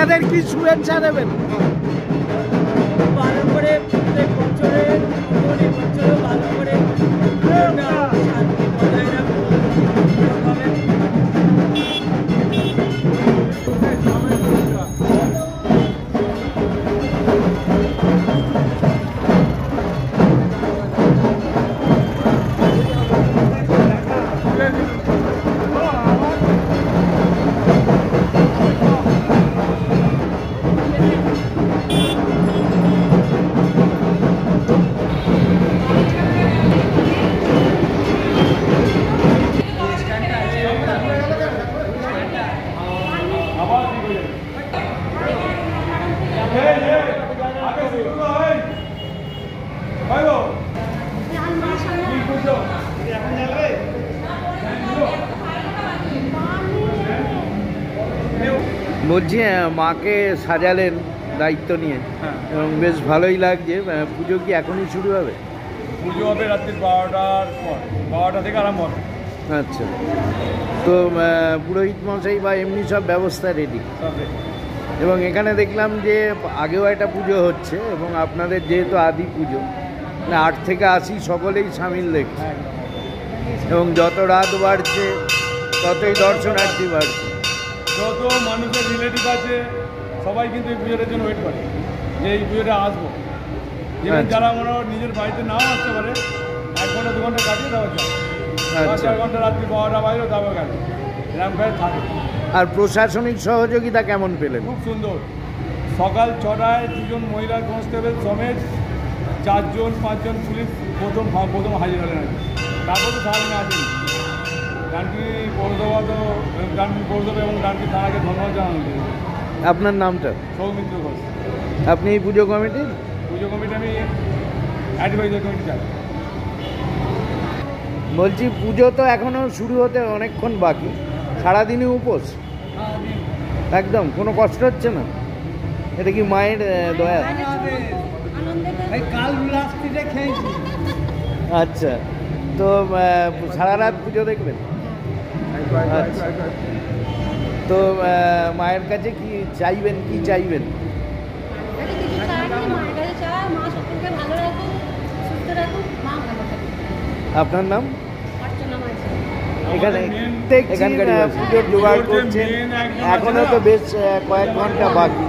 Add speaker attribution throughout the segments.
Speaker 1: উদ্যোক্তাদের কি শুভেচ্ছা দেবেন?
Speaker 2: ভালো করে প্রত্যেক বছরের ভালো করে শান্তি বজায় রাখুন।
Speaker 1: বলছি মাকে সাজালেন দায়িত্ব নিয়ে এবং বেশ ভালোই লাগছে। পুজো কি এখনই শুরু হবে?
Speaker 3: পুজো হবে রাত্রি 12টার পর, 12টা থেকে আরম্ভ হবে।
Speaker 1: আচ্ছা, তো পুরোহিত মশাই বা এমনি সব ব্যবস্থা রেডি? এবং এখানে দেখলাম যে আগেও একটা পুজো হচ্ছে এবং আপনাদের যেহেতু আদি পুজো 8 থেকে 80 সকলেই সামিল দেখছে এবং যত রাত বাড়ছে ততই দর্শনার্থী বাড়ছে।
Speaker 3: যত মানুষের রিলেটিভ আছে সবাই কিন্তু এই পুজোটার জন্য ওয়েট করে যে এই পুজোটা আসবো। যেমন যারা মনে হয় নিজের বাড়িতে নাও আসতে পারে 1 ঘন্টা 2 ঘন্টা কাটিয়ে দেওয়া যায়, 4 ঘন্টা রাত্রি 12টা বাইরেও যাবো গেল এরকম করে থাকে।
Speaker 1: আর প্রশাসনিক সহযোগিতা কেমন পেলেন?
Speaker 3: খুব সুন্দর। সকাল 6টায় 2জন মহিলা কনস্টেবল সমেত 4জন 5জন পুলিশ প্রথম হাজির হলেন আর কি। তারপর তো সারাদিন আছেন ডানকি পৌরসভা, তো ডানকি পৌরসভা এবং ডানকি থানাকে ধন্যবাদ জানানো।
Speaker 1: আপনার নামটা?
Speaker 3: সৌমিত্র ঘোষ।
Speaker 1: আপনি এই পুজো কমিটির?
Speaker 3: পুজো কমিটি আমি অ্যাডভাইজার কমিটি চাই।
Speaker 1: বলছি পুজো তো এখনও শুরু হতে অনেকক্ষণ বাকি, সারাদিনই উপোস? একদম কোনো কষ্ট হচ্ছে না? এটা কি মায়ের দয়া? আচ্ছা, তো সারা রাত পুজো দেখবেন? আচ্ছা, তো মায়ের কাছে কি চাইবেন? কি চাইবেন? আপনার নাম? এখানে এখানকার পুজোর জোগাড় করছেন, এখনো তো বেশ কয়েক ঘন্টা বাকি।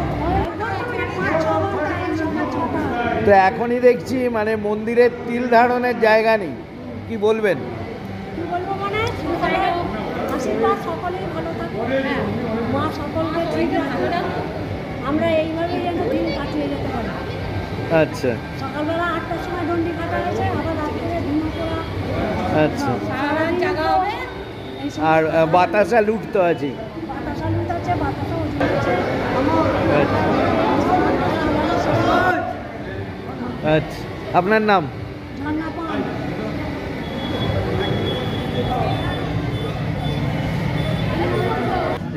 Speaker 1: তো এখনই দেখছি মানে মন্দিরের তিল ধারণের জায়গা নেই, কি বলবেন?
Speaker 4: আমরা এইভাবেই যেন দিন কাটিয়ে যেতে পারি।
Speaker 1: আচ্ছা,
Speaker 4: সকালবেলা 8টার সময় দণ্ডি কাটা হয়েছে, আবার রাত্রে ধুনো করা।
Speaker 1: আচ্ছা,
Speaker 4: জায়গা হবে।
Speaker 1: আর বাতাসা লুট তো আছে?
Speaker 4: বাতাসা লুট আছে, বাতাসা ওজন আছে।
Speaker 1: আচ্ছা, আপনার নাম?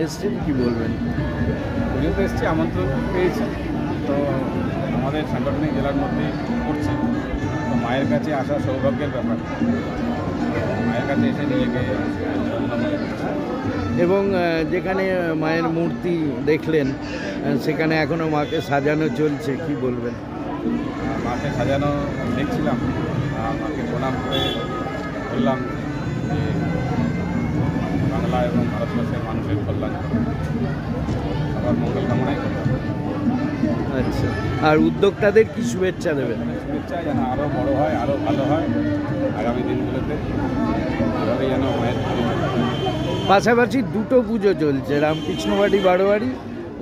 Speaker 1: এসছেন, কি বলবেন?
Speaker 3: পুজোতে এসেছি, আমন্ত্রণ পেয়েছি, তো আমাদের সাংগঠনিক জেলার মধ্যে করছি, তো মায়ের কাছে আসা সৌভাগ্যের ব্যাপার। মায়ের কাছে এসে নিজেকে
Speaker 1: এবং যেখানে মায়ের মূর্তি দেখলেন সেখানে এখনও মাকে সাজানো চলছে, কি বলবেন?
Speaker 3: মাকে সাজানো দেখছিলাম, মাকে প্রণাম করে বললাম যে বাংলা এবং ভারতবর্ষের মানুষের কল্যাণ, সবার মঙ্গল কামনাই করলাম।
Speaker 1: আচ্ছা, আর উদ্যোক্তাদের কি শুভেচ্ছা দেবেন?
Speaker 3: শুভেচ্ছা যেন আরও বড় হয়, আরও ভালো হয় আগামী দিনগুলোতে, এভাবে যেন মায়ের
Speaker 1: পাশাপাশি দুটো পুজো চলছে, রামকৃষ্ণবাড়ি বারোয়ারি,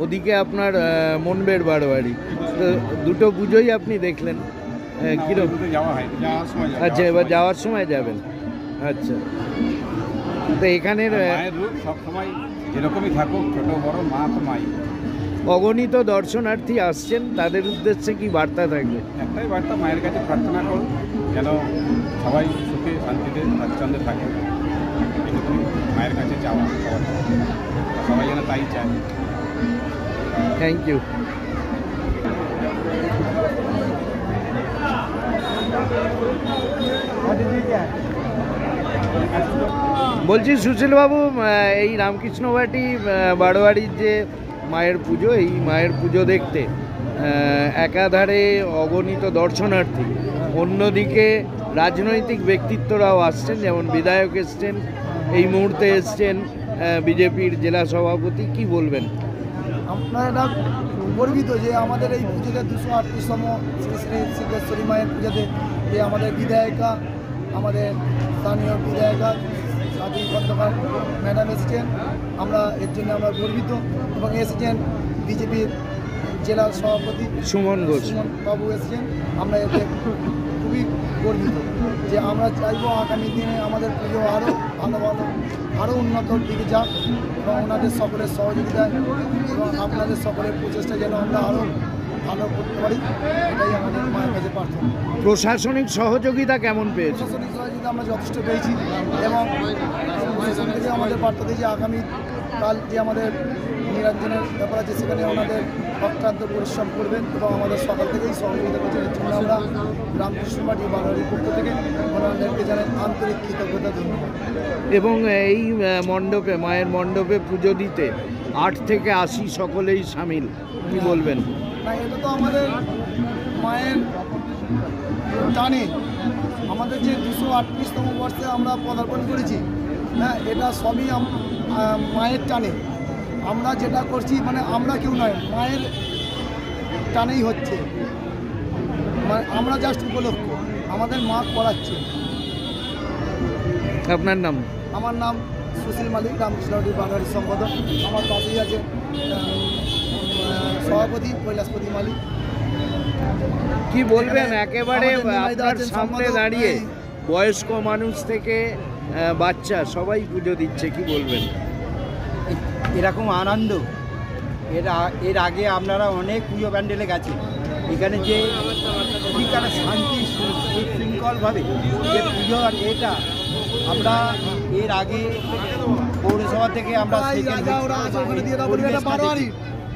Speaker 1: ওদিকে আপনার মনবের বারোয়ারি, তো দুটো পুজোই আপনি দেখলেন, কীরকম?
Speaker 3: যাওয়া হয়, যাওয়ার সময়।
Speaker 1: আচ্ছা, এবার যাওয়ার সময় যাবেন। আচ্ছা, তো এখানের
Speaker 3: মায়ের রূপ সবসময় যেরকমই থাকুক, ছোটো বড়, মা তো মাই।
Speaker 1: অগণিত দর্শনার্থী আসছেন, তাদের উদ্দেশ্যে কি বার্তা থাকবে?
Speaker 3: একটাই বার্তা, মায়ের কাছে প্রার্থনা করুন যেন সবাই সুখে শান্তিতে স্বাচ্ছন্দ্যে থাকে, এটুকুই মায়ের কাছে চাওয়া সবার, সবাই যেন তাই চায়।
Speaker 1: Thank you. বলছি সুশীলবাবু, এই রামকৃষ্ণবাটি বারোয়ারির যে মায়ের পুজো। এই মায়ের পুজো দেখতে একাধারে অগণিত দর্শনার্থী, অন্যদিকে রাজনৈতিক ব্যক্তিত্বরাও আসছেন, যেমন বিধায়ক এসছেন, এই মুহূর্তে এসছেন বিজেপির জেলা সভাপতি। কি বলবেন?
Speaker 5: আমরা এটা গর্বিত যে আমাদের এই পুজোতে 238তম শ্রী শ্রী সিদ্ধেশ্বরী মায়ের পুজোতে যে আমাদের বিধায়িকা, আমাদের স্থানীয় বিধায়িকা সাথী খন্দকার ম্যাডাম এসেছেন। আমরা এর জন্য আমরা গর্বিত, এবং এসেছেন বিজেপির জেলা সভাপতি সুমন বাবু এসেছেন। আমরা এতে খুবই গর্বিত যে আমরা চাইবো আগামী দিনে আমাদের পুজো আরও ভালো আরও উন্নত দিকে যাক, এবং ওনাদের সকলের সহযোগিতায় এবং আপনাদের সকলের প্রচেষ্টা যেন আমরা আরও ভালো করতে পারি, এটাই আমাদের মায়ের কাছে প্রার্থনা।
Speaker 1: প্রশাসনিক সহযোগিতা কেমন পেয়েছে?
Speaker 5: প্রশাসনিক সহযোগিতা আমরা যথেষ্ট পেয়েছি, এবং প্রশাসন থেকে আমাদের বার্তা দিয়েছে আগামী কাল যে আমাদের নিরঞ্জনের ব্যাপার আছে সেখানে ওনাদের অক্লান্ত পরিশ্রম করবেন, এবং আমাদের সকাল থেকেই সহযোগিতা করছেন। এর জন্য আমরা রামকৃষ্ণ মাটি বারোয়ারির পক্ষ থেকে ওনাদেরকে জানাই আন্তরিক কৃতজ্ঞতা ধন্যবাদ।
Speaker 1: এবং এই মণ্ডপে, মায়ের মণ্ডপে পুজো দিতে 8 থেকে 80 সকলেই সামিল। কি বলবেন?
Speaker 5: না, এটা তো আমাদের মায়ের টানে, আমাদের যে 238তম বর্ষে আমরা পদার্পণ করেছি, হ্যাঁ, এটা সবই মায়ের টানে। আমরা যেটা করছি মানে আমরা কেউ নয়, মায়ের টানেই হচ্ছে। মানে আমরা জাস্ট উপলক্ষ, আমাদের মা করাচ্ছে।
Speaker 1: আপনার নাম?
Speaker 5: আমার নাম সুশীল মালিক, রামকৃষ্ণবাড়ির বাঙালি সম্পাদক। আমার পাশেই আছে সভাপতি কৈলাসপতি মালিক।
Speaker 1: কি বলবেন? একেবারে আপনার সামনে দাঁড়িয়ে বয়স্ক মানুষ থেকে বাচ্চা সবাই পুজো দিচ্ছে, কি বলবেন?
Speaker 6: এরকম আনন্দ এর আগে আপনারা অনেক পুজো প্যান্ডেলে গেছেন, এখানে যে এখানে শান্তি শৃঙ্খলভাবে যে পুজো, আর এটা আমরা এর আগে পৌরসভা থেকে আমরা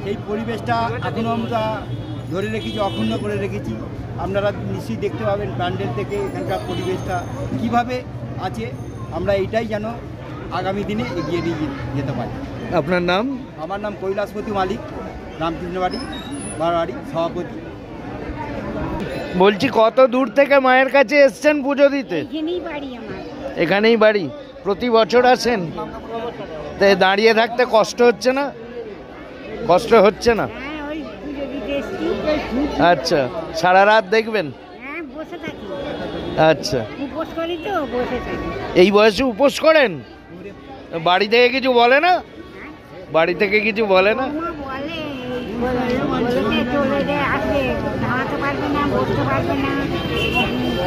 Speaker 6: সেই পরিবেশটা এখনও আমরা ধরে রেখেছি, অক্ষুণ্ণ করে রেখেছি। আপনারা নিশ্চয়ই দেখতে পাবেন প্যান্ডেল থেকে এখানকার পরিবেশটা কীভাবে আছে। আমরা এইটাই যেন আগামী দিনে এগিয়ে নিয়ে যেতে পারি।
Speaker 1: আপনার নাম?
Speaker 6: আমার নাম কৈলাসপতি মালিক, রামকৃষ্ণবাড়ি বারোয়ারি সভাপতি।
Speaker 1: বলছি, কত দূর থেকে মায়ের কাছে এসছেন পুজো দিতে?
Speaker 4: এখানেই বাড়ি আমার।
Speaker 1: এখানেই বাড়ি? প্রতি বছর আসেন? তাই দাঁড়িয়ে থাকতে কষ্ট হচ্ছে না? কষ্ট হচ্ছে না?
Speaker 4: হ্যাঁ, ওই পুজো দিতে এসছি।
Speaker 1: আচ্ছা, সারা রাত দেখবেন?
Speaker 4: হ্যাঁ, বসে থাকি।
Speaker 1: আচ্ছা,
Speaker 4: উপোস করি তো, বসে থাকি।
Speaker 1: এই বয়সে উপোস করেন? বাড়ি থেকে কিছু বলে না? বাড়ি থেকে কিছু বলে না?
Speaker 4: মা বলে চলে যায়, আসে, দাঁড়াতে পারবে না, বসতে পারবে না,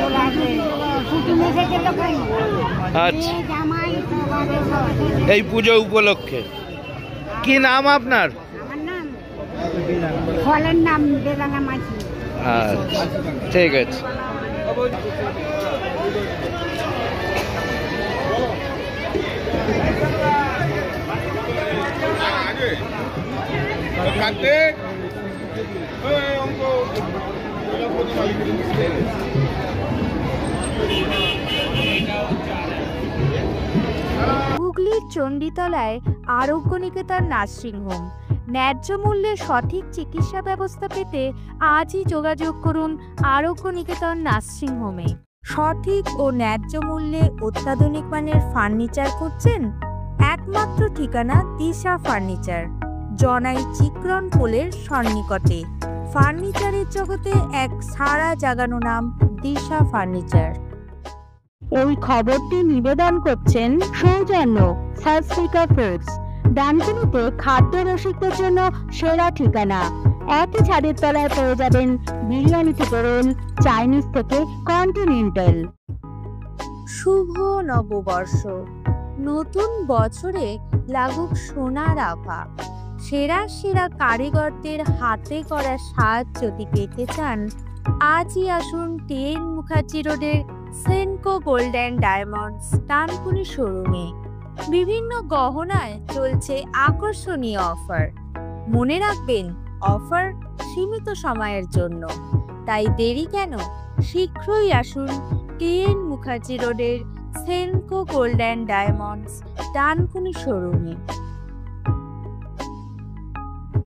Speaker 4: চলে আসে। কুটুম এসেছে তো কই?
Speaker 1: আচ্ছা,
Speaker 4: জামাই সব
Speaker 1: এই পুজো উপলক্ষে। কি নাম আপনার?
Speaker 4: আমার নাম ফলের নাম বেদানা মাঝি।
Speaker 1: আচ্ছা, ঠিক আছে।
Speaker 7: হুগলির চণ্ডীতলায় আরোগ্য নিকেতন নার্সিংহোম। ন্যায্য মূল্যে সঠিক চিকিৎসা ব্যবস্থা পেতে আজই যোগাযোগ করুন আরোগ্য নিকেতন নার্সিংহোমে। সঠিক ও ন্যায্য মূল্যে অত্যাধুনিক মানের ফার্নিচার খুঁজছেন? একমাত্র ঠিকানা দিশা ফার্নিচার, জনাই চিকরন পোলের সন্নিকটে। ফার্নিচারের জগতে এক সারা জাগানো নাম দিশা ফার্নিচার। এই খবরটি নিবেদন করছেন সৌজন্য সাসফিকা ফুডস, ডানকুনিতে খাদ্য রসিকদের জন্য সেরা ঠিকানা। একই ছাদের তলায় পেয়ে যাবেন বিরিয়ানি থেকে রোল, চাইনিজ থেকে কন্টিনেন্টাল। শুভ নববর্ষ, নতুন বছরে লাগুক সোনার আভা। সেরা সেরা কারিগরদের হাতে করা সাজ যদি পেতে চান, আজই আসুন TN মুখার্জি রোডের Senco gold and diamonds Dankuni শোরুমে। বিভিন্ন গহনায় চলছে আকর্ষণীয় অফার। মনে রাখবেন, অফার সীমিত সময়ের জন্য, তাই দেরি কেন? শীঘ্রই আসুন TN মুখার্জি রোডের Senco gold and diamonds Dankuni শোরুমে।